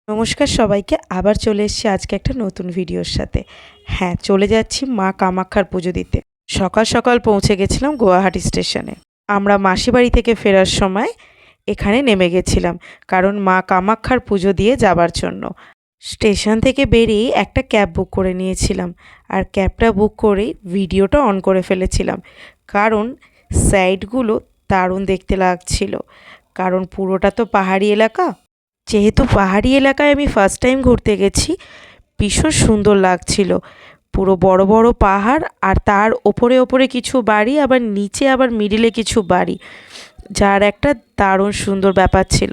নমস্কার সবাইকে, আবার চলে এসেছি আজকে একটা নতুন ভিডিওর সাথে। হ্যাঁ, চলে যাচ্ছি মা কামাখ্যার পুজো দিতে। সকাল সকাল পৌঁছে গেছিলাম গুয়াহাটি স্টেশনে। আমরা মাসিবাড়ি থেকে ফেরার সময় এখানে নেমে গেছিলাম, কারণ মা কামাখ্যার পুজো দিয়ে যাবার জন্য। স্টেশন থেকে বেরিয়েই একটা ক্যাব বুক করে নিয়েছিলাম, আর ক্যাবটা বুক করেই ভিডিওটা অন করে ফেলেছিলাম, কারণ সাইডগুলো দারুণ দেখতে লাগছিল। কারণ পুরোটা তো পাহাড়ি এলাকা। যেহেতু পাহাড়ি এলাকায় আমি ফার্স্ট টাইম ঘুরতে গেছি, ভীষণ সুন্দর লাগছিল। পুরো বড় বড় পাহাড়, আর তার ওপরে ওপরে কিছু বাড়ি, আবার নিচে আবার মিডিলে কিছু বাড়ি, যার একটা দারুণ সুন্দর ব্যাপার ছিল।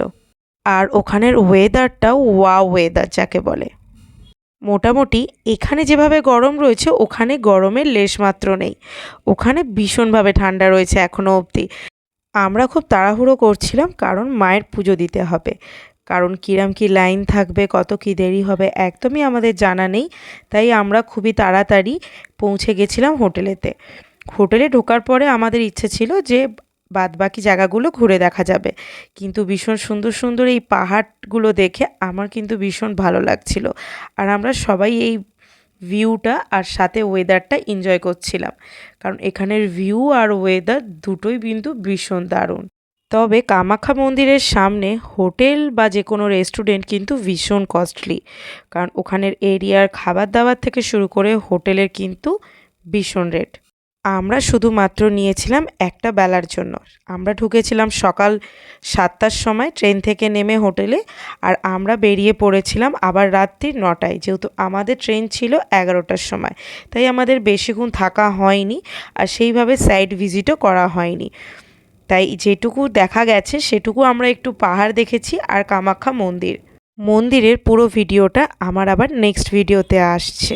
আর ওখানের ওয়েদারটাও ওয়াও ওয়েদার যাকে বলে। মোটামুটি এখানে যেভাবে গরম রয়েছে ওখানে গরমের লেশমাত্র নেই। ওখানে ভীষণভাবে ঠান্ডা রয়েছে এখনও অবধি। আমরা খুব তাড়াহুড়ো করছিলাম, কারণ মায়ের পুজো দিতে হবে। কারণ কিরম কি লাইন থাকবে, কত কি দেরি হবে একদমই আমাদের জানা নেই। তাই আমরা খুবই তাড়াতাড়ি পৌঁছে গেছিলাম হোটেলেতে। হোটেলে ঢোকার পরে আমাদের ইচ্ছে ছিল যে বাদবাকি জায়গাগুলো ঘুরে দেখা যাবে, কিন্তু ভীষণ সুন্দর সুন্দর এই পাহাড়গুলো দেখে আমার কিন্তু ভীষণ ভালো লাগছিল। আর আমরা সবাই এই ভিউটা আর সাথে ওয়েদারটা এনজয় করছিলাম, কারণ এখানের ভিউ আর ওয়েদার দুটোই কিন্তু ভীষণ দারুণ। তবে কামাখ্যা মন্দিরের সামনে হোটেল বা যে কোনো রেস্টুরেন্ট কিন্তু ভীষণ কস্টলি, কারণ ওখানের এরিয়ার খাবার দাবার থেকে শুরু করে হোটেলের কিন্তু ভীষণ রেট। আমরা শুধুমাত্র নিয়েছিলাম একটা বেলার জন্য। আমরা ঢুকেছিলাম সকাল 7টার সময় ট্রেন থেকে নেমে হোটেলে, আর আমরা বেরিয়ে পড়েছিলাম আবার রাত্রি 9টায়, যেহেতু আমাদের ট্রেন ছিল 11টার সময়। তাই আমাদের বেশিক্ষণ থাকা হয়নি, আর সেইভাবে সাইট ভিজিটও করা হয়নি। তাই যেটুকু দেখা গেছে সেটুকু আমরা একটু পাহাড় দেখেছি আর কামাখ্যা মন্দিরের পুরো ভিডিওটা আমার আবার নেক্সট ভিডিওতে আসছে।